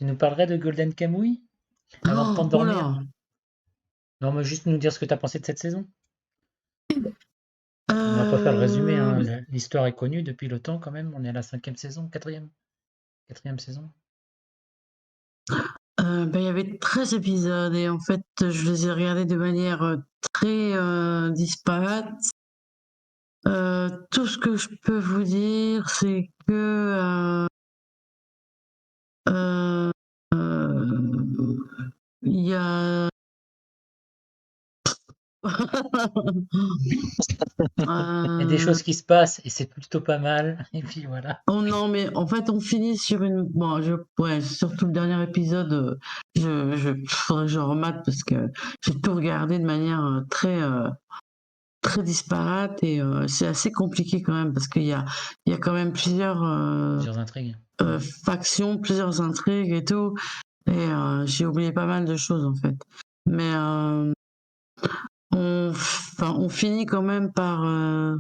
Tu nous parlerais de Golden Kamuy avant de Oh là. t'endormir? Non, mais juste nous dire ce que tu as pensé de cette saison. On va pas faire le résumé, Euh, hein. L'histoire est connue depuis le temps quand même. On est à la cinquième saison, quatrième saison. il y avait 13 épisodes et en fait, je les ai regardés de manière très disparate. Tout ce que je peux vous dire, c'est que euh, il y a Il y a des euh, choses qui se passent et c'est plutôt pas mal. Et puis voilà. oh non, mais en fait, on finit sur une. Bon, ouais, surtout le dernier épisode, faudrait que je remate parce que j'ai tout regardé de manière très disparate et c'est assez compliqué quand même parce il y a quand même plusieurs Plusieurs intrigues. factions, plusieurs intrigues et tout. Et j'ai oublié pas mal de choses en fait. Mais on finit quand même par euh,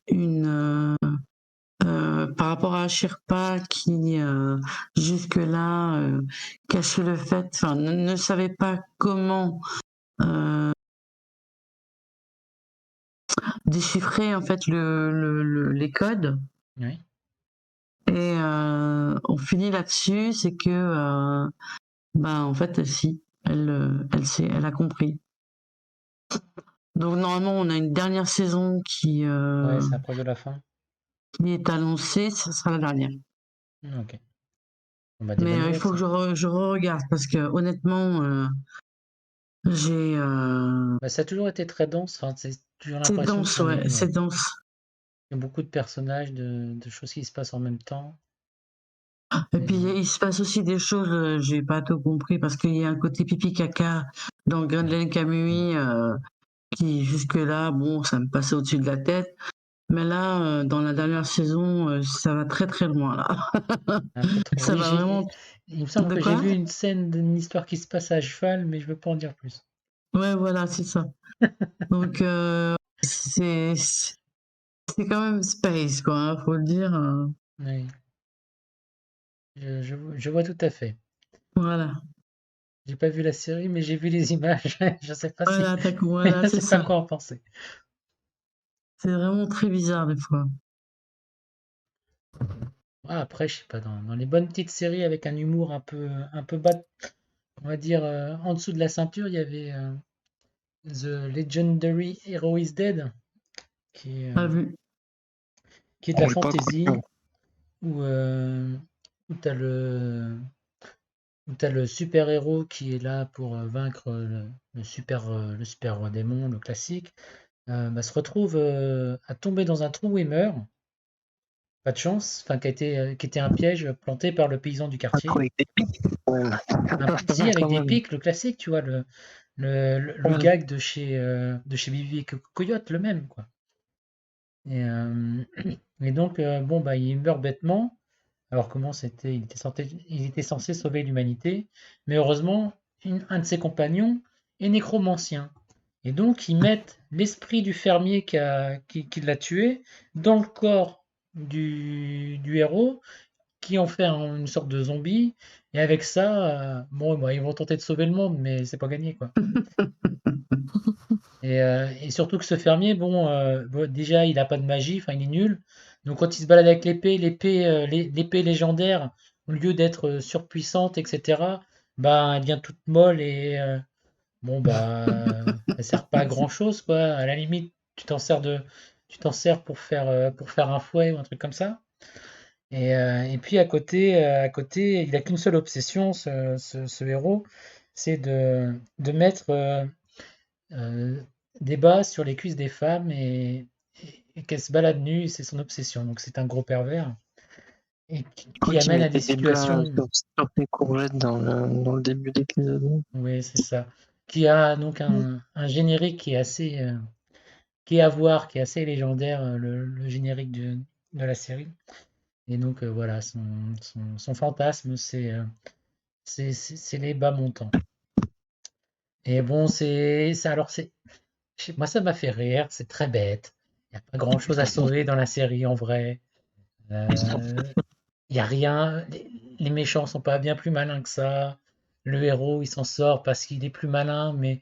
une par rapport à Sherpa qui jusque-là cachait le fait, enfin ne savait pas comment euh, déchiffrer en fait les codes. Oui. Et on finit là-dessus, c'est que bah en fait si, elle a compris. Donc normalement on a une dernière saison Ouais, c'est à cause de la fin. qui est annoncée, ce sera la dernière. Ok. Bon, bah, des Mais bonnes il nouvelles, faut que ça. je re-regarde parce que honnêtement j'ai Bah, ça a toujours été très dense. Enfin, c'est toujours c'est l'impression dense, ouais, c'est dense. il y a beaucoup de personnages, de choses qui se passent en même temps. Et puis Et- il se passe aussi des choses, j'ai pas tout compris parce qu'il y a un côté pipi caca dans Gwendolen Camuy qui jusque-là, bon, ça me passait au-dessus de la tête. Mais là, dans la dernière saison, ça va très très loin là. Un peu trop. Ça Oui, va vraiment. il me semble De que j'ai quoi? vu une scène d'une histoire qui se passe à cheval, mais je veux pas en dire plus. Ouais, voilà, c'est ça. Donc c'est quand même space quoi, hein, faut le dire. Oui, je vois tout à fait. Voilà, J'ai pas vu la série, mais j'ai vu les images. Je sais pas si, voilà, je c'est sais pas ça. quoi en penser. C'est vraiment très bizarre des fois. Ah, après, je sais pas, dans les bonnes petites séries avec un humour un peu bas, on va dire en dessous de la ceinture, il y avait The Legendary Hero is Dead, qui est, euh, Pas vu. qui est de On la n'est pas connu. fantasy, où, où t'as le super-héros qui est là pour vaincre le super roi démon, le classique, bah, se retrouve à tomber dans un trou et meurt. Pas de chance, enfin, qui était un piège planté par le paysan du Pas trop quartier. avec des pics, quand même. Si, avec Quand des même. pics, le classique, tu vois, le Ouais. gag de chez Bibi et Coyote, le même, quoi. Et, et donc, bon, bah, il meurt bêtement. Alors, comment c'était? Il était censé sauver l'humanité, mais heureusement, un de ses compagnons est nécromancien. Et donc, ils mettent l'esprit du fermier qui l'a tué dans le corps du héros, qui en fait une sorte de zombie. Et avec ça, bon, bah, ils vont tenter de sauver le monde, mais c'est pas gagné, quoi. Et surtout que ce fermier, bon, déjà, il a pas de magie, enfin, il est nul. Donc, quand il se balade avec l'épée légendaire, au lieu d'être surpuissante, etc., bah, elle devient toute molle et bon, bah, elle sert pas à grand-chose, quoi. À la limite, tu t'en sers pour faire un fouet ou un truc comme ça. Et puis à côté, il a qu'une seule obsession, ce héros, c'est de mettre euh, des bas sur les cuisses des femmes et qu'elles se baladent nues, c'est son obsession. Donc c'est un gros pervers et Je crois qui qu'il amène à des mettait des bas situations, sur ses courgettes dans le début d'épisode. oui, c'est ça, qui a donc un générique qui est à voir, qui est assez légendaire, le générique de la série. Et donc voilà, son fantasme, c'est les bas montants. Et bon, alors moi ça m'a fait rire, c'est très bête. Il n'y a pas grand-chose à sauver dans la série en vrai. Euh, Il y a rien. Les méchants sont pas bien plus malins que ça. Le héros, il s'en sort parce qu'il est plus malin, mais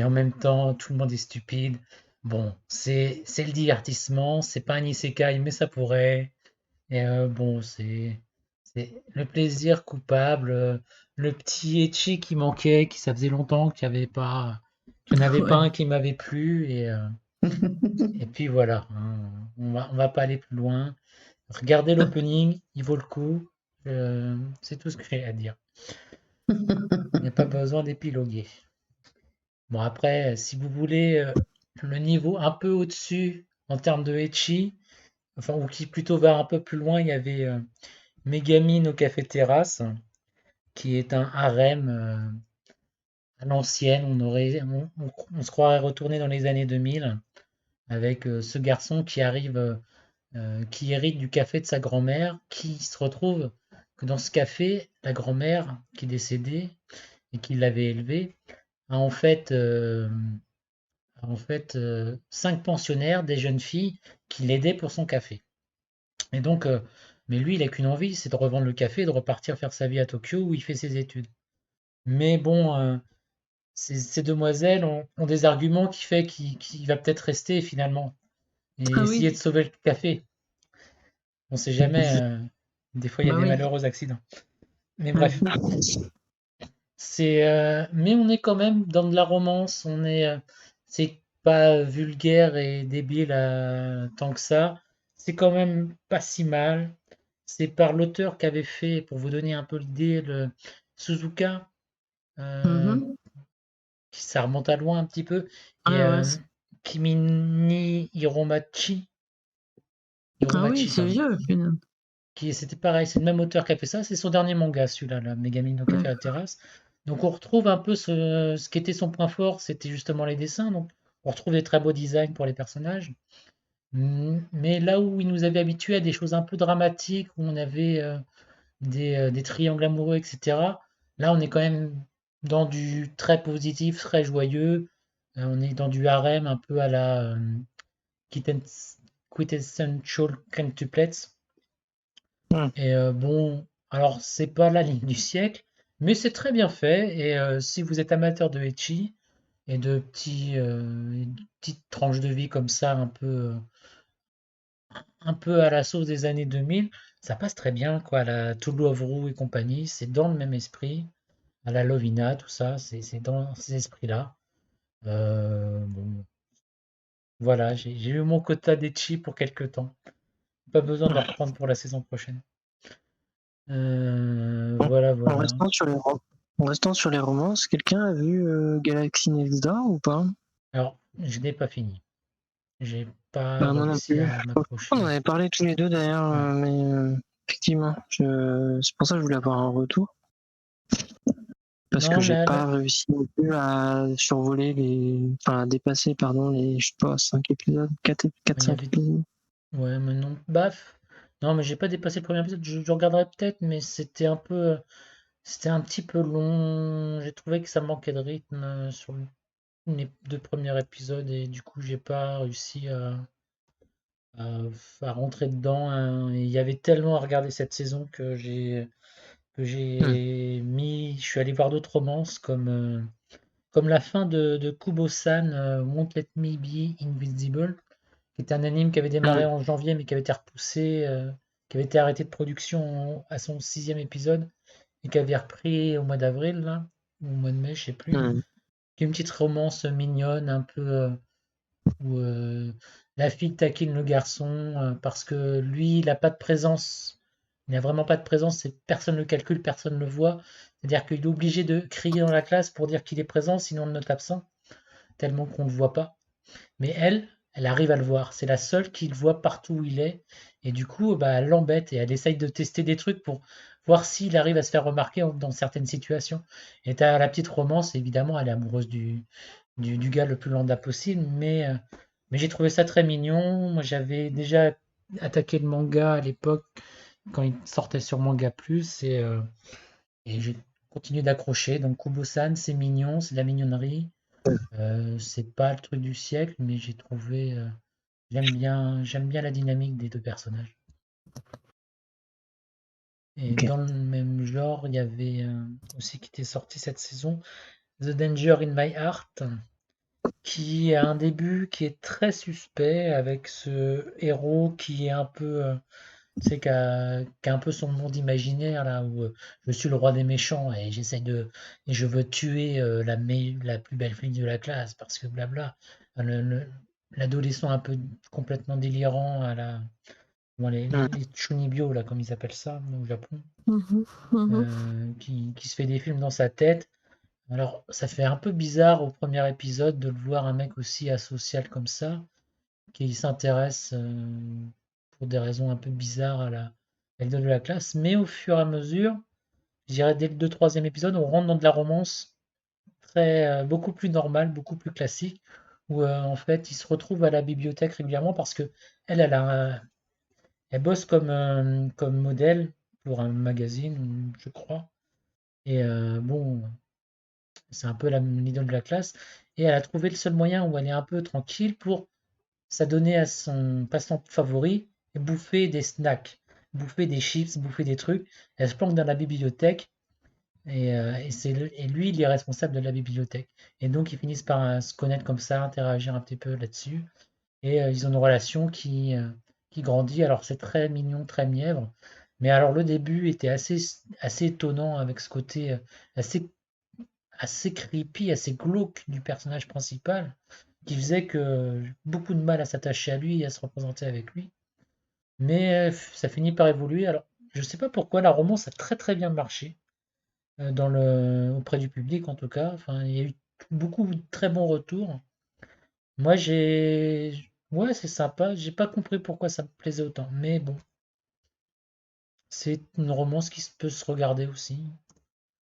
en même temps, tout le monde est stupide. Bon, c'est le divertissement, c'est pas un isekai, mais ça pourrait. Et bon, c'est le plaisir coupable, le petit ecchi qui manquait, qui ça faisait longtemps qu'il n'y en avait pas Ouais. un qui m'avait plu, et puis voilà, hein, on va pas aller plus loin. Regardez l'opening, il vaut le coup. C'est tout ce que j'ai à dire. Il n'y a pas besoin d'épiloguer. Bon, après, si vous voulez le niveau un peu au-dessus en termes de ecchi, enfin, ou qui plutôt va un peu plus loin, il y avait Megami no Café Terrace, qui est un harem à l'ancienne. On se croirait retourné dans les années 2000 avec ce garçon qui arrive, qui hérite du café de sa grand-mère, qui se retrouve que dans ce café, la grand-mère qui est décédée et qui l'avait élevé a en fait 5 pensionnaires, des jeunes filles qui l'aidaient pour son café. Et donc, mais lui, il a qu'une envie, c'est de revendre le café et de repartir faire sa vie à Tokyo où il fait ses études. Mais bon, ces demoiselles ont des arguments qui fait qu'il va peut-être rester finalement et Ah essayer de oui, sauver le café. On sait jamais, des fois il y a bah des oui. malheureux accidents. Mais bref, Ouais. mais on est quand même dans de la romance, c'est pas vulgaire et débile tant que ça. C'est quand même pas si mal. C'est par l'auteur qui avait fait, pour vous donner un peu l'idée, le Suzuka, euh, Mhm. qui ça remonte à loin un petit peu, et Ouais, ouais. Kimini Hiromachi, Ah oui, Hiromachi, c'est pardon. vieux, punaise. C'était pareil, c'est le même auteur qui a fait ça, c'est son dernier manga, celui-là, là, Megami no Café à la D'accord. terrasse. Donc on retrouve un peu ce qui était son point fort, c'était justement les dessins, donc on retrouve des très beaux designs pour les personnages. Mais là où il nous avait habitués à des choses un peu dramatiques, où on avait des triangles amoureux, etc., là on est quand même dans du très positif, très joyeux. On est dans du harem un peu à la Quintessential Quintuplets. Hmm. Et bon, alors c'est pas la ligne du siècle, mais c'est très bien fait. Et si vous êtes amateur de ecchi et et de petites tranches de vie comme ça, un peu à la sauce des années 2000, ça passe très bien, quoi. La To Love Ru et compagnie, c'est dans le même esprit. À la Lovina, tout ça, c'est dans ces esprits-là. Bon, voilà, j'ai eu mon quota d'ecchi pour quelques temps. Pas besoin d'en reprendre pour la saison prochaine. Bon, Voilà, En voilà. restant sur en restant sur les romances, quelqu'un a vu Galaxy Next Door ou pas? Alors, je n'ai pas fini. J'ai pas Bah, moi non réussi plus. à Je crois qu'on en m'accrocher. avait parlé tous les deux d'ailleurs, Ouais. effectivement, c'est pour ça que je voulais avoir un retour. Parce que Non, j'ai mais pas réussi non plus à survoler enfin, à dépasser, pardon, je sais pas, 5 épisodes, 4, il y 5 avait. épisodes. Ouais, mais non. Baf. Non, mais j'ai pas dépassé le premier épisode. Je regarderai peut-être, mais c'était un petit peu long. J'ai trouvé que ça manquait de rythme sur les 2 premiers épisodes et du coup, j'ai pas réussi à, à rentrer dedans, hein. Et il y avait tellement à regarder cette saison que Hmm. je suis allé voir d'autres romances comme la fin de Kubo-san, Won't Let Me Be Invisible, qui était un anime qui avait Hmm. démarré en janvier mais qui avait été repoussé, qui avait été arrêté de production à son 6e épisode et qui avait repris au mois d'avril, là, ou au mois de mai, je sais plus. Hmm. Qui est une petite romance mignonne, un peu où la fille taquine le garçon parce que lui, il n'a pas de présence. Il n'a vraiment pas de présence, personne ne le calcule, personne ne le voit. C'est-à-dire qu'il est obligé de crier dans la classe pour dire qu'il est présent, sinon on note absent, tellement qu'on ne le voit pas. Mais elle arrive à le voir. C'est la seule qui le voit partout où il est. Et du coup, bah, elle l'embête et elle essaye de tester des trucs pour voir s'il arrive à se faire remarquer dans certaines situations. Et t'as la petite romance, évidemment, elle est amoureuse du gars le plus lambda possible, mais j'ai trouvé ça très mignon. Moi, j'avais déjà attaqué le manga à l'époque quand il sortait sur Manga Plus et j'ai continué d'accrocher. Donc Kubo-san, c'est mignon, c'est de la mignonnerie. C'est pas le truc du siècle, mais j'ai trouvé. J'aime bien la dynamique des deux personnages. Et Ok. dans le même genre, il y avait aussi qui était sorti cette saison, The Danger in My Heart, qui a un début qui est très suspect avec ce héros qui est un peu, qui a un peu son monde imaginaire là où je suis le roi des méchants et et je veux tuer la plus belle fille de la classe parce que blabla. Enfin, l'adolescent un peu complètement délirant à la bon, Hmm. les chunibyo là comme ils appellent ça au Japon, Mhm, mhm. qui se fait des films dans sa tête. Alors ça fait un peu bizarre au premier épisode de le voir un mec aussi asocial comme ça qui s'intéresse pour des raisons un peu bizarres à la l'idole de la classe, mais au fur et à mesure, je dirais dès le 2 troisième épisode, on rentre dans de la romance beaucoup plus normale, beaucoup plus classique, où en fait il se retrouve à la bibliothèque régulièrement parce que elle bosse comme modèle pour un magazine, je crois. Et bon, c'est un peu l'idole de la classe. Et elle a trouvé le seul moyen où elle est un peu tranquille pour s'adonner à son passe-temps favori et bouffer des snacks, bouffer des chips, bouffer des trucs. Elle se planque dans la bibliothèque et lui, il est responsable de la bibliothèque. Et donc, ils finissent par se connaître comme ça, interagir un petit peu là-dessus. Et ils ont une relation qui grandit. Alors, c'est très mignon, très mièvre. Mais alors, le début était assez étonnant avec ce côté assez, assez creepy, assez glauque du personnage principal qui faisait que beaucoup de mal à s'attacher à lui et à se représenter avec lui. Mais ça finit par évoluer. Alors, je sais pas pourquoi la romance a très très bien marché auprès du public en tout cas. Enfin, il y a eu beaucoup de très bons retours. Moi, ouais, c'est sympa. J'ai pas compris pourquoi ça me plaisait autant. Mais bon, c'est une romance qui peut se regarder aussi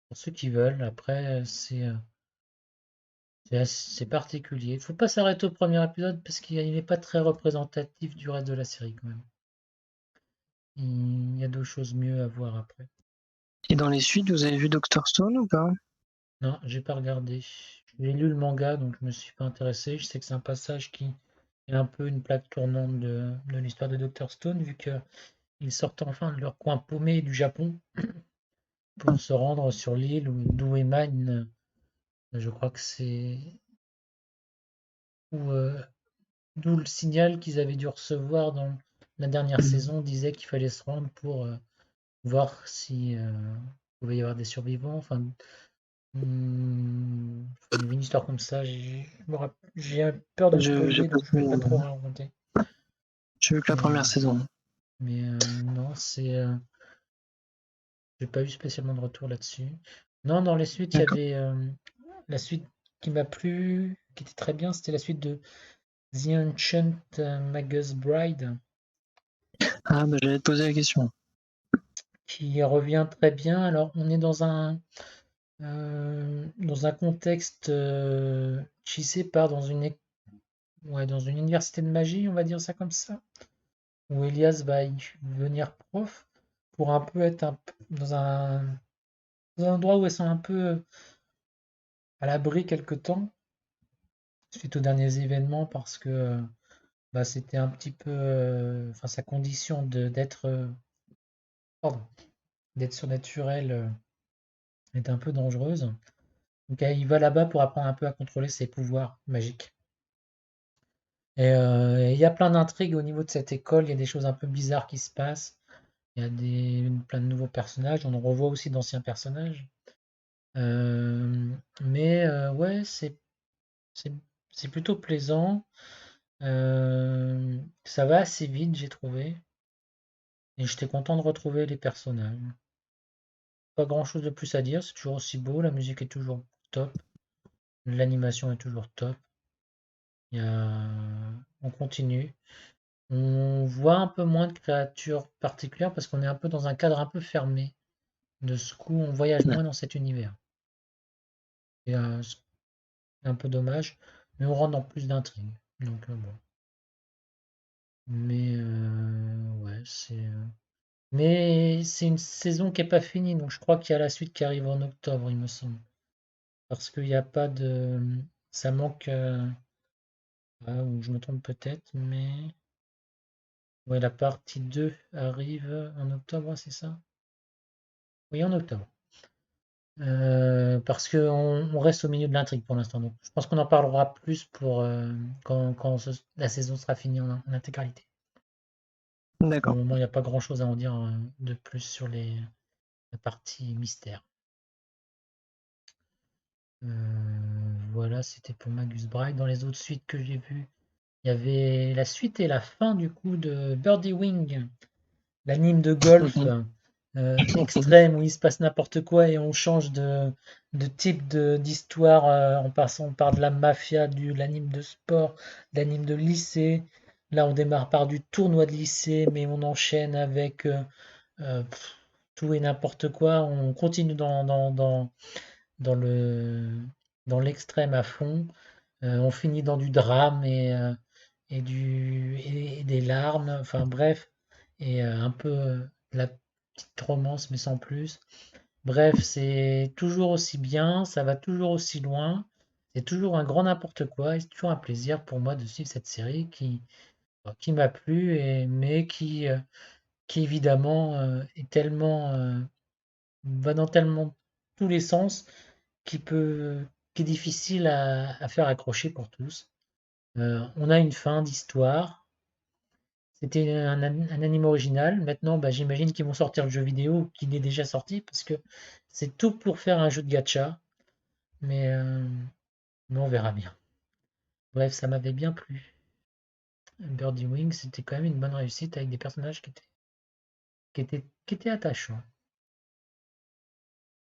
pour ceux qui veulent. Après, c'est particulier. Il faut pas s'arrêter au premier épisode parce qu'il n'est pas très représentatif du reste de la série quand même. Il y a d'autres choses mieux à voir après. Et dans les suites, vous avez vu Dr. Stone ou pas? Non, j'ai pas regardé. J'ai lu le manga, donc je me suis pas intéressé. Je sais que c'est un passage qui est un peu une plaque tournante de l'histoire de Dr. Stone, vu qu'ils sortent enfin de leur coin paumé du Japon pour se rendre sur l'île d'où émane, je crois que c'est où, d'où le signal qu'ils avaient dû recevoir dans la dernière saison disait qu'il fallait se rendre pour voir si pouvait y avoir des survivants. Enfin, il y avait une histoire comme ça. J'ai peur de J'ai spoiler, pas donc je vais vu, pas trop raconter. j'ai vu que la Mais, première saison. non, j'ai pas eu spécialement de retour là-dessus. Non, dans les suites, il y D'accord. avait la suite qui m'a plu, qui était très bien, c'était la suite de The Ancient Magus Bride, Ah, bah, j'allais te poser la question. qui revient très bien. Alors, on est dans un contexte tissé par ouais, dans une université de magie, on va dire ça comme ça, où Elias va y devenir prof pour un peu être dans un endroit où elles sont un peu à l'abri quelque temps, suite aux derniers événements, parce que bah, c'était un petit peu, enfin sa condition pardon, d'être surnaturel est un peu dangereuse. Donc il va là-bas pour apprendre un peu à contrôler ses pouvoirs magiques. Et il y a plein d'intrigues au niveau de cette école, il y a des choses un peu bizarres qui se passent. Il y a plein de nouveaux personnages, on en revoit aussi d'anciens personnages. Mais ouais, c'est c'est plutôt plaisant. Ça va assez vite, j'ai trouvé. Et j'étais content de retrouver les personnages. Pas grand-chose de plus à dire, c'est toujours aussi beau, la musique est toujours top, l'animation est toujours top. Il y a... On continue. On voit un peu moins de créatures particulières parce qu'on est un peu dans un cadre un peu fermé. De ce coup, on voyage Ouais. moins dans cet univers. Et c'est un peu dommage, mais on rentre dans plus d'intrigues. Donc bon. Mais ouais, mais c'est une saison qui est pas finie, donc je crois qu'il y a la suite qui arrive en octobre, il me semble. Parce qu'il n'y a pas de. Ça manque Ou je me trompe peut-être, mais ouais, la partie 2 arrive en octobre, c'est ça? Oui, en octobre. Parce qu'on reste au milieu de l'intrigue pour l'instant. Donc, je pense qu'on en parlera plus la saison sera finie en intégralité. Pour le D'accord. moment, il n'y a pas grand-chose à en dire de plus sur la partie mystère. Voilà, c'était pour Magus Bright. Dans les autres suites que j'ai vues, il y avait la suite et la fin du coup de Birdie Wing, l'anime de golf extrême où il se passe n'importe quoi et on change de type d'histoire en passant par de la mafia, l'anime de sport, de l'anime de lycée. Là, on démarre par du tournoi de lycée, mais on enchaîne avec tout et n'importe quoi. On continue dans le, dans l'extrême à fond. On finit dans du drame et des larmes. Enfin bref, et un peu de la petite romance, mais sans plus. Bref, c'est toujours aussi bien, ça va toujours aussi loin. C'est toujours un grand n'importe quoi. Et c'est toujours un plaisir pour moi de suivre cette série qui m'a plu, mais qui évidemment est tellement va dans tellement tous les sens qui peut, qui est difficile à faire accrocher pour tous. On a une fin d'histoire. C'était un anime original. Maintenant, bah, j'imagine qu'ils vont sortir le jeu vidéo, qu'il est déjà sorti, parce que c'est tout pour faire un jeu de gacha. Mais, euh, mais on verra bien. Bref, ça m'avait bien plu. Birdie Wing, c'était quand même une bonne réussite avec des personnages qui étaient attachants.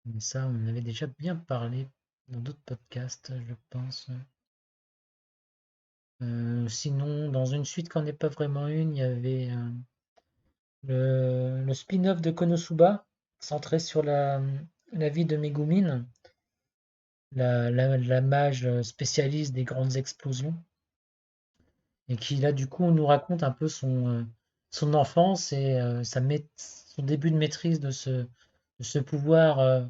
Mais ça, on en avait déjà bien parlé dans d'autres podcasts, je pense. Sinon, dans une suite qu'on n'est pas vraiment une, il y avait le spin-off de Konosuba, centré sur la vie de Megumin, la mage spécialiste des grandes explosions, et qui là du coup nous raconte un peu son enfance et son début de maîtrise de ce pouvoir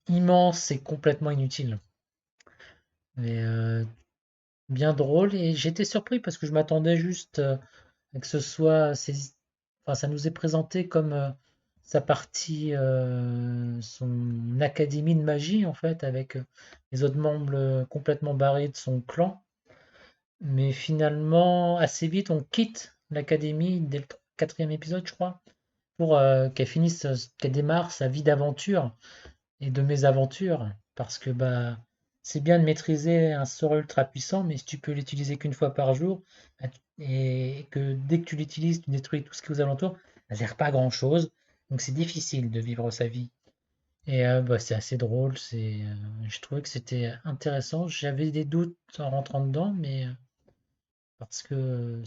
immense et complètement inutile. Mais bien drôle, et j'étais surpris parce que je m'attendais juste que ce soit enfin, ça nous est présenté comme sa partie, son académie de magie en fait, avec les autres membres complètement barrés de son clan. Mais finalement, assez vite, on quitte l'académie dès le quatrième épisode, je crois, pour qu'elle démarre sa vie d'aventure et de mésaventure. Parce que bah, c'est bien de maîtriser un sort ultra puissant, mais si tu peux l'utiliser qu'une fois par jour, bah, et que dès que tu l'utilises, tu détruis tout ce qui est aux alentours, ça sert pas à grand chose. Donc c'est difficile de vivre sa vie. Et bah, c'est assez drôle. Je trouvais que c'était intéressant. J'avais des doutes en rentrant dedans, mais parce que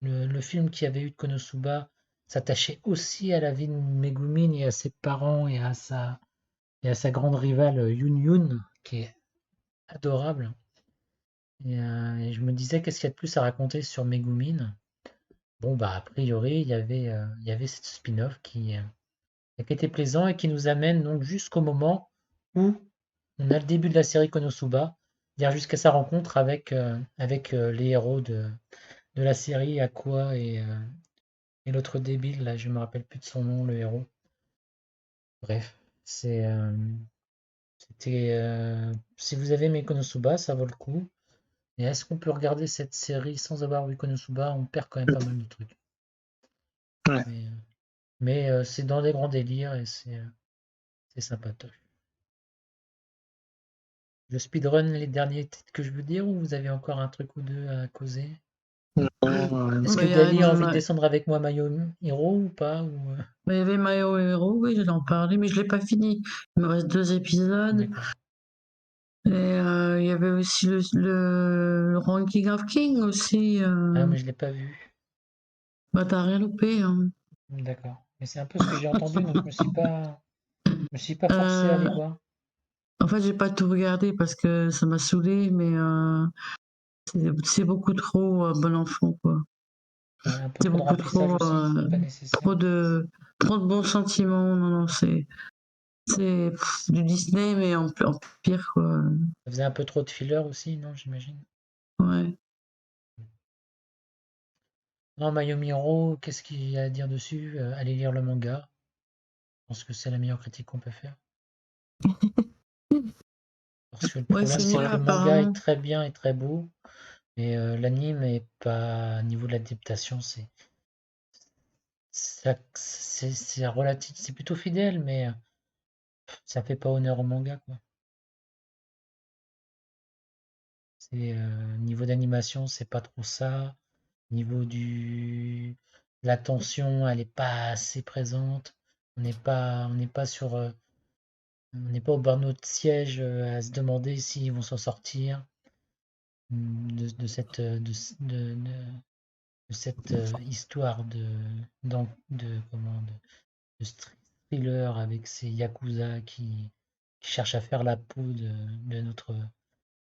le film qui avait eu de Konosuba s'attachait aussi à la vie de Megumin et à ses parents et à sa grande rivale Yun Yun, qui est adorable. Et je me disais, qu'est-ce qu'il y a de plus à raconter sur Megumin? Bon, bah, a priori, il y avait cette spin-off qui était plaisant et qui nous amène donc jusqu'au moment où on a le début de la série Konosuba, c'est-à-dire jusqu'à sa rencontre avec les héros de la série, Aqua et l'autre débile, là, je me rappelle plus de son nom, le héros. Bref, si vous avez aimé Konosuba, ça vaut le coup. Et est-ce qu'on peut regarder cette série sans avoir vu Konosuba? On perd quand même pas mal de trucs. Ouais. Mais c'est dans des grands délires et c'est sympatoche. Je speedrun les derniers titres que je veux dire, ou vous avez encore un truc ou deux à causer? Non, Est-ce Bah, que il y a Dali a envie de descendre avec moi Mayo Hero ou pas? bah, il y avait My Hero, oui, j'allais en parler, mais je l'ai pas fini. Il me reste 2 épisodes. D'accord. Et il y avait aussi le Ranking of King aussi. Ah, mais je l'ai pas vu. Bah, t'as rien loupé, hein. D'accord. Mais c'est un peu ce que j'ai entendu, donc je me suis pas forcé à aller Euh, voir. En fait, j'ai pas tout regardé parce que ça m'a saoulé, mais c'est beaucoup trop bon enfant, quoi. Ouais, un peu C'est trop de beaucoup remplissage trop, aussi, pas nécessaire. trop de bons sentiments. Non, non, c'est du Disney, mais en pire, quoi. Ça faisait un peu trop de filler aussi, non, j'imagine. Ouais. Non, Mayumi Hiro, qu'est-ce qu'il y a à dire dessus? Allez lire le manga. Je pense que c'est la meilleure critique qu'on peut faire. Parce que le Ouais, problème, c'est c'est mieux que le manga est apparemment. très bien et très beau, mais l'anime est pas, au niveau de l'adaptation, c'est relatif, c'est plutôt fidèle, mais ça fait pas honneur au manga, quoi. Niveau d'animation, c'est pas trop ça. Niveau la tension, elle est pas assez présente. On n'est pas au bord de notre siège à se demander s'ils vont s'en sortir de cette, de cette histoire de thriller avec ces yakuza qui cherchent à faire la peau de notre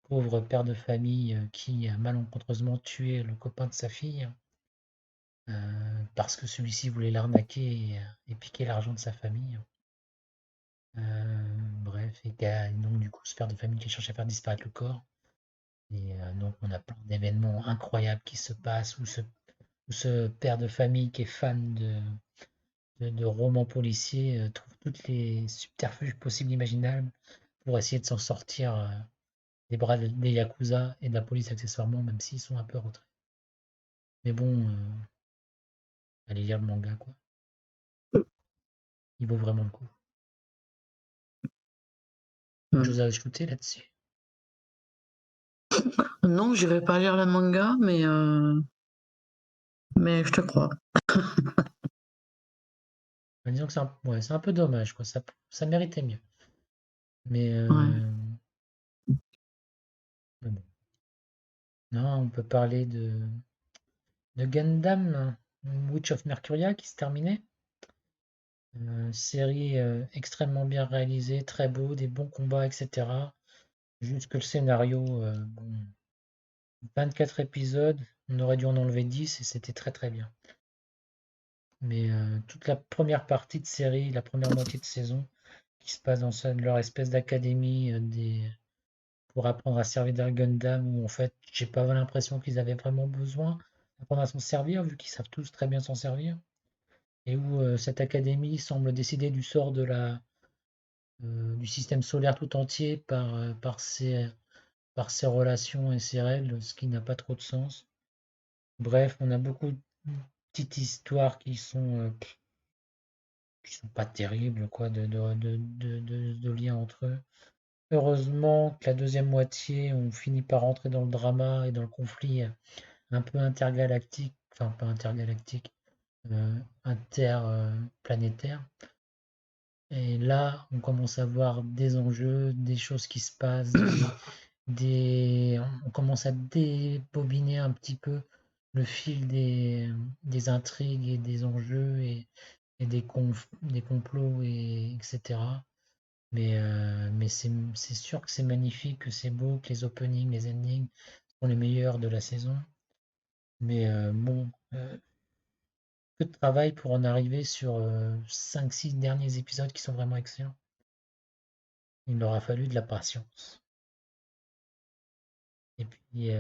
pauvre père de famille qui a malencontreusement tué le copain de sa fille parce que celui-ci voulait l'arnaquer et piquer l'argent de sa famille. Bref, donc du coup ce père de famille qui cherche à faire disparaître le corps. Et donc on a plein d'événements incroyables qui se passent où ce père de famille qui est fan de romans policiers trouve toutes les subterfuges possibles et imaginables pour essayer de s'en sortir des bras des Yakuza et de la police accessoirement, même s'ils sont un peu en retrait. Mais bon, allez lire le manga, quoi. Il vaut vraiment le coup. Autre chose à ajouter là-dessus? Non, j'irai pas lire le manga, mais je te crois. Disons que ouais, c'est un peu dommage, quoi. Ça méritait mieux. Mais, Ouais. mais bon. Non, on peut parler de Gundam, Witch of Mercuria, qui se terminait. Série extrêmement bien réalisée, très beau, des bons combats, etc. Juste que le scénario, bon, 24 épisodes, on aurait dû en enlever 10 et c'était très très bien. Mais toute la première partie de série, la première moitié de saison, qui se passe dans leur espèce d'académie pour apprendre à servir d'un Gundam, où en fait, j'ai pas l'impression qu'ils avaient vraiment besoin d'apprendre à s'en servir, vu qu'ils savent tous très bien s'en servir. Et où cette académie semble décider du sort du système solaire tout entier par ses relations et ses règles, ce qui n'a pas trop de sens. Bref, on a beaucoup de petites histoires qui sont pas terribles, quoi, de liens entre eux. Heureusement que la deuxième moitié, on finit par rentrer dans le drama et dans le conflit un peu intergalactique, enfin pas intergalactique, interplanétaire. Et là, on commence à voir des enjeux, des choses qui se passent, on commence à débobiner un petit peu le fil des intrigues et des enjeux et des complots, etc. Mais c'est sûr que c'est magnifique, que c'est beau, que les openings, les endings sont les meilleurs de la saison. Mais bon, peu de travail pour en arriver sur 5-6 derniers épisodes qui sont vraiment excellents. Il aura fallu de la patience. Et puis,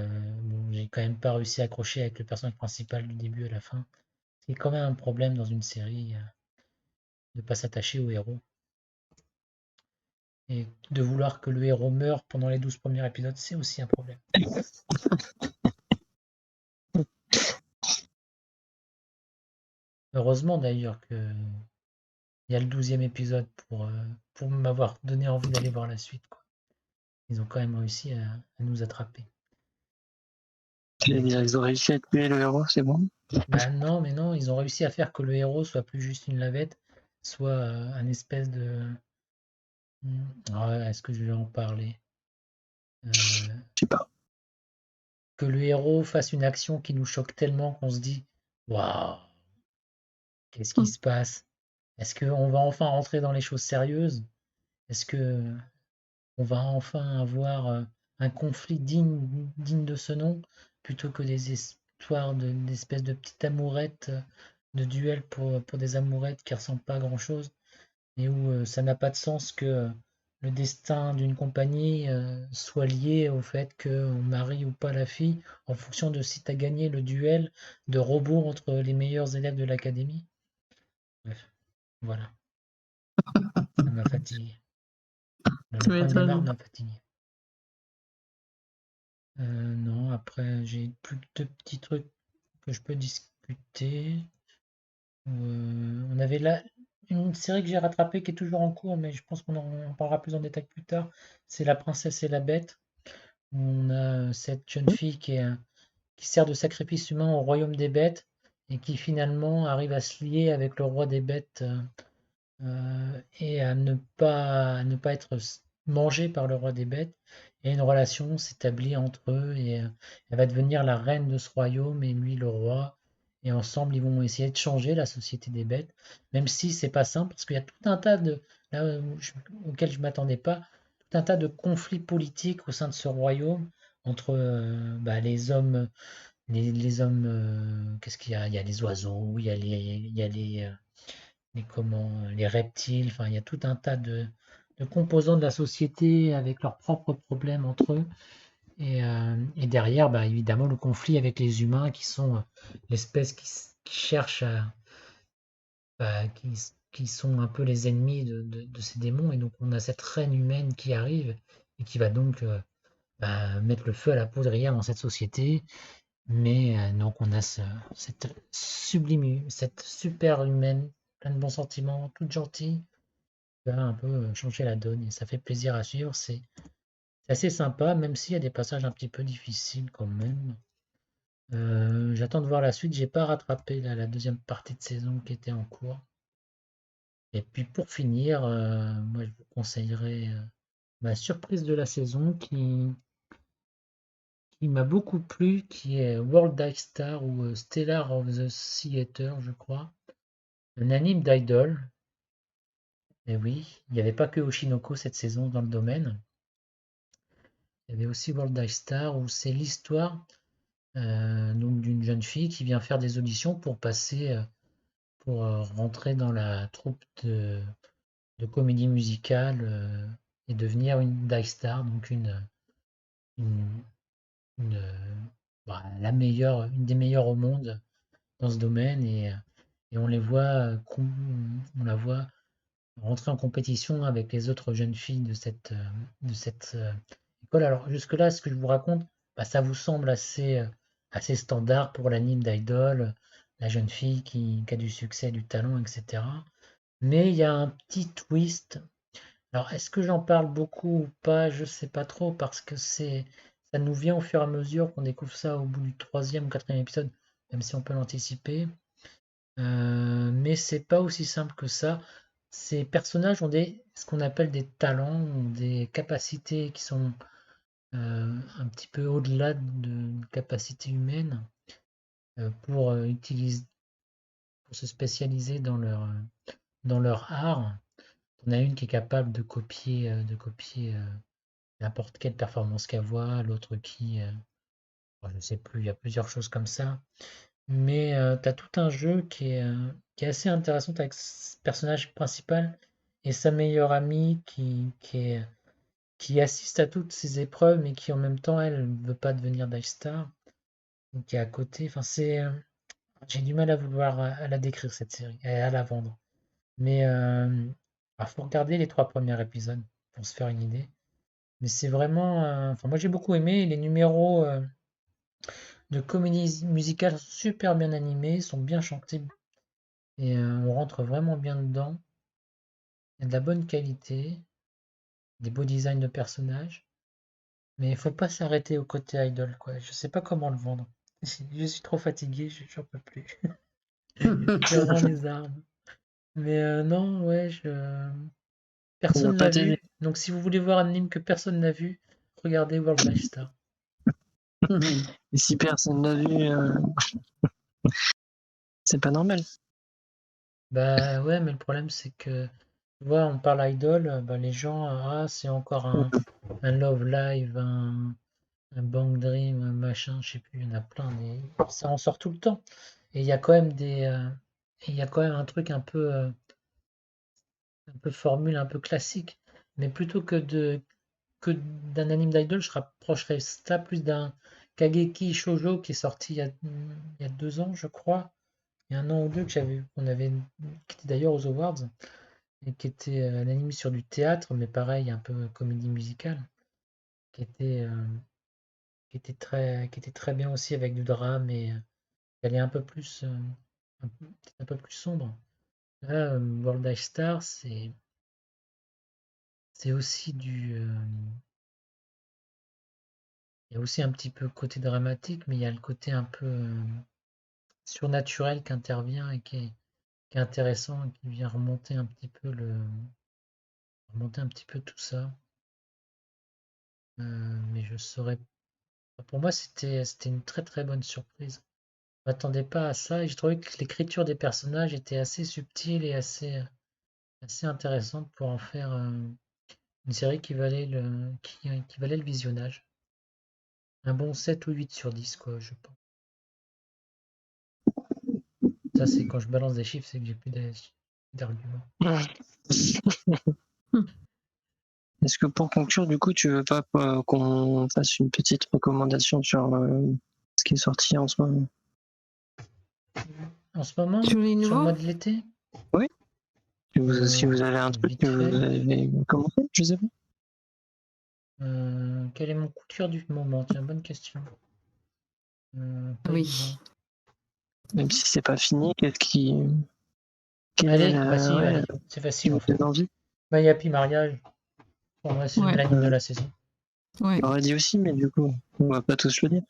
bon, j'ai quand même pas réussi à accrocher avec le personnage principal du début à la fin. C'est quand même un problème dans une série de pas s'attacher au héros. Et de vouloir que le héros meure pendant les 12 premiers épisodes, c'est aussi un problème. Heureusement d'ailleurs que il y a le 12e épisode pour m'avoir donné envie d'aller voir la suite, quoi. Ils ont quand même réussi à nous attraper. Ils ont réussi à tuer le héros, c'est bon. Bah non, mais non, ils ont réussi à faire que le héros soit plus juste une lavette, soit un espèce de... est-ce que je vais en parler? Je sais pas. Que le héros fasse une action qui nous choque tellement qu'on se dit waouh, qu'est-ce qui se passe? Est-ce qu'on va enfin rentrer dans les choses sérieuses? Est-ce que on va enfin avoir un conflit digne de ce nom plutôt que des histoires d'espèces de petites amourettes, de duels pour des amourettes qui ressemblent pas à grand-chose et où ça n'a pas de sens que le destin d'une compagnie soit lié au fait qu'on marie ou pas la fille en fonction de si tu as gagné le duel de robots entre les meilleurs élèves de l'académie. Bref, voilà, ça m'a fatigué. Tu Le point de départ m'étonnes. m'a fatigué. Non, après, j'ai plus que deux petits trucs que je peux discuter. On avait là une série que j'ai rattrapée qui est toujours en cours, mais je pense qu'on en parlera plus en détail plus tard. C'est La Princesse et la Bête, où on a cette jeune fille qui sert de sacrifice humain au royaume des bêtes et qui finalement arrive à se lier avec le roi des bêtes et à ne pas être mangée par le roi des bêtes. Et une relation s'établit entre eux et elle va devenir la reine de ce royaume et lui le roi. Et ensemble, ils vont essayer de changer la société des bêtes, même si c'est pas simple parce qu'il y a tout un tas de là auquel je m'attendais pas, tout un tas de conflits politiques au sein de ce royaume entre les hommes, les hommes, qu'est-ce qu'il y a? Il y a les oiseaux, il y a les reptiles, enfin, il y a tout un tas de composants de la société avec leurs propres problèmes entre eux. Et derrière, bah, évidemment, le conflit avec les humains qui sont l'espèce qui cherche qui sont un peu les ennemis de ces démons. Et donc, on a cette reine humaine qui arrive et qui va donc mettre le feu à la poudrière dans cette société. Mais donc, on a cette sublime, cette super humaine, plein de bons sentiments, toute gentille va un peu changer la donne et ça fait plaisir à suivre. C'est assez sympa, même s'il y a des passages un petit peu difficiles quand même. J'attends de voir la suite. J'ai pas rattrapé la deuxième partie de saison qui était en cours. Et puis pour finir, moi je vous conseillerais ma surprise de la saison qui m'a beaucoup plu, qui est World Ice Star ou Stellar of the Theater, je crois. Un anime d'idol. Et oui, il n'y avait pas que Oshinoko cette saison dans le domaine. Il y avait aussi World Ice Star où c'est l'histoire donc d'une jeune fille qui vient faire des auditions pour passer, pour rentrer dans la troupe de comédie musicale et devenir une Dice Star, donc une, une, la meilleure, une des meilleures au monde dans ce domaine et on les voit, on la voit rentrer en compétition avec les autres jeunes filles de cette école. Alors jusque-là, ce que je vous raconte, bah, ça vous semble assez standard pour l'anime d'Idol, la jeune fille qui a du succès, du talent, etc. Mais il y a un petit twist. Alors est-ce que j'en parle beaucoup ou pas? Je sais pas trop parce que ça nous vient au fur et à mesure qu'on découvre ça au bout du troisième ou quatrième épisode, même si on peut l'anticiper. Mais c'est pas aussi simple que ça. Ces personnages ont ce qu'on appelle des talents, ont des capacités qui sont un petit peu au-delà de capacités humaines pour se spécialiser dans leur art. On a une qui est capable de copier n'importe quelle performance qu'elle voit, l'autre je ne sais plus, il y a plusieurs choses comme ça. Mais tu as tout un jeu qui est assez intéressant avec ce personnage principal et sa meilleure amie qui assiste à toutes ces épreuves, mais qui en même temps, elle ne veut pas devenir Dice Star, ou qui est à côté. Enfin, j'ai du mal à vouloir à la décrire cette série, et à la vendre. Mais il faut regarder les trois premiers épisodes pour se faire une idée. Mais c'est vraiment, enfin, moi j'ai beaucoup aimé les numéros de comédie musicale sont super bien animés, sont bien chantés et on rentre vraiment bien dedans. Il y a de la bonne qualité, des beaux designs de personnages, mais il faut pas s'arrêter au côté idol, quoi. Je sais pas comment le vendre. Je suis trop fatigué, j'en peux plus. Je rends les armes. Mais non, ouais, Ça va personne pas l'a t'aider. vu. Donc si vous voulez voir un anime que personne n'a vu, regardez World Life Star. Et si personne l'a vu, c'est pas normal. Bah ouais, mais le problème c'est que, tu vois, on parle idol, bah, les gens, c'est encore un Love Live, un Bang Dream, un machin, je sais plus, il y en a plein, mais ça en sort tout le temps. Et il y a quand même il y a quand même un truc un peu formule un peu classique. Mais plutôt que d'un anime d'idol, je rapprocherais ça plus d'un Kageki Shoujo qui est sorti il y a 2 ans, je crois. Il y a un an ou deux qui était d'ailleurs aux Awards, et qui était un anime sur du théâtre, mais pareil, un peu comédie musicale, qui était, euh, qui était très bien aussi avec du drame et qui allait un peu plus, peut-être un peu plus sombre. Là, World Ice Star, c'est aussi il y a aussi un petit peu côté dramatique, mais il y a le côté un peu surnaturel qui intervient et qui est intéressant et qui vient remonter un petit peu tout ça. Mais je saurais. Pour moi, c'était une très très bonne surprise. Je m'attendais pas à ça et je trouvais que l'écriture des personnages était assez subtile et assez intéressante pour en faire une série qui valait le visionnage. Un bon 7 ou 8 sur 10, quoi, je pense. Ça, c'est quand je balance des chiffres, c'est que j'ai plus d'arguments. Est-ce que pour conclure, du coup, tu veux pas qu'on fasse une petite recommandation sur ce qui est sorti en ce moment? En ce moment, Sur les sur le nouveaux? mois de l'été, Si vous avez un truc vite que vous fait. avez commencé, je sais pas. Quel est mon coup de cœur du moment? Tiens, bonne question. Pas Oui. évident. Même si c'est pas fini, quelle Allez, est bah si, ouais, allez, c'est qui facile vous en fait. donne envie? My Happy Mariage, pour moi, c'est Ouais. l'anime de la saison. Ouais. J'aurais dit aussi, mais du coup, on va pas tous le dire.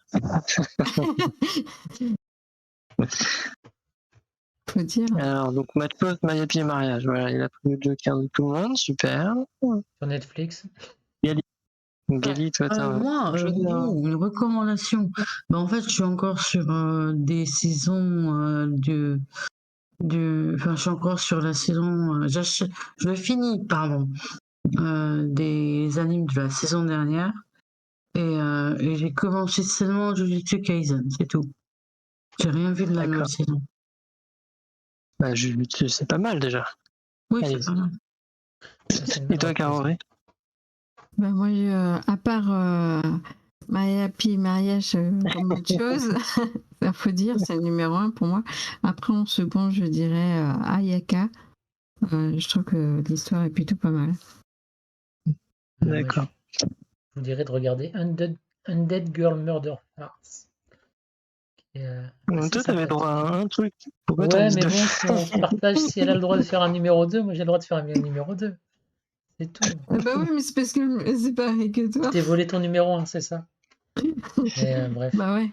Faut dire. Alors, donc, Match Post, My Happy Mariage. Voilà, il a pris le Joker de tout le monde, super. Sur Netflix. Gali, toi, t'as Moi, quelque chose une recommandation. Bah, en fait, je suis encore sur des saisons enfin, je suis encore sur la saison. Je finis, pardon, des animes de la saison dernière. Et j'ai commencé seulement Jujutsu Kaisen, c'est tout. J'ai rien vu de la nouvelle D'accord. saison. Bah, c'est pas mal déjà. Oui, Allez. c'est pas mal. Ça, c'est une Et bonne toi, reprise. Caroré? Bah moi, à part My Happy Mariage comme autre chose, il faut dire, c'est le numéro 1 pour moi. Après, en second, je dirais Ayaka. Je trouve que l'histoire est plutôt pas mal. D'accord. Je vous dirais de regarder Undead Girl Murder Farce. Toi, t'avais droit à un truc. Pourquoi t'en Ouais, dis mais deux? bon, si on partage, si elle a le droit de faire un numéro 2, moi j'ai le droit de faire un numéro 2. C'est tout. Bah oui, mais c'est parce que c'est pareil que toi. Je t'ai volé ton numéro 1, c'est ça. Mais bref. Bah ouais.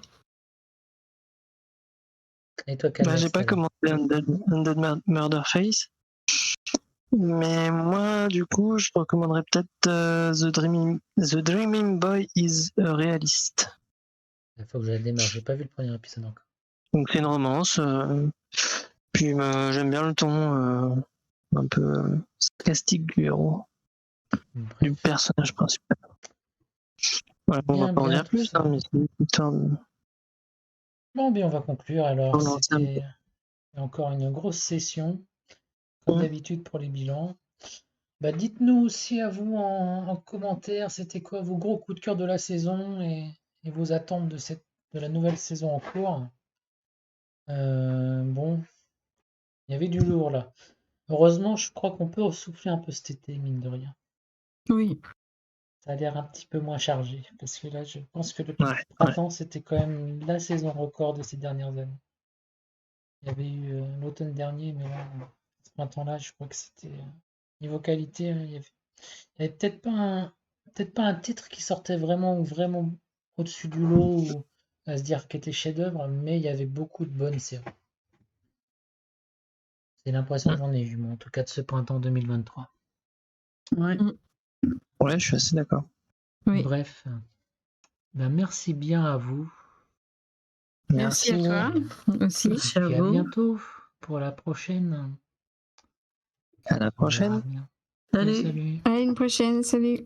Et toi, Bah, j'ai Calmex, pas alors. commenté Undead Murder Face. Mais moi, du coup, je recommanderais peut-être The Dreaming Boy is a Realist. Il faut que je la démarre. J'ai pas vu le premier épisode encore. Donc, c'est une romance. Puis, j'aime bien le ton un peu sarcastique du héros, du Bref. personnage principal. Voilà, on va Bien, pas en bien dire tout plus, ça. hein, mais c'est une histoire de. Bon, bien, on va conclure. Alors, On en sait un peu. c'était encore une grosse session, comme Mm. d'habitude pour les bilans. Bah, dites-nous aussi à vous en commentaire, c'était quoi vos gros coups de cœur de la saison et vos attentes de la nouvelle saison en cours. Bon, il y avait du lourd là. Heureusement, je crois qu'on peut souffler un peu cet été, mine de rien. Oui. Ça a l'air un petit peu moins chargé, parce que là, je pense que le Ouais, ouais. printemps, c'était quand même la saison record de ces dernières années. Il y avait eu l'automne dernier, mais là, ce printemps-là, je crois que c'était niveau qualité, il y avait peut-être pas un titre qui sortait vraiment au-dessus du lot ou à se dire qu'il était chef-d'œuvre, mais il y avait beaucoup de bonnes séries. C'est l'impression que j'en ai eu, moi, en tout cas de ce printemps 2023. Ouais. Ouais, je suis assez d'accord. Oui. Bref, ben merci bien à vous. Merci à toi aussi. Merci à Et à vous. bientôt pour la prochaine. À la On verra prochaine. bien. Salut. Salut. À une prochaine. Salut.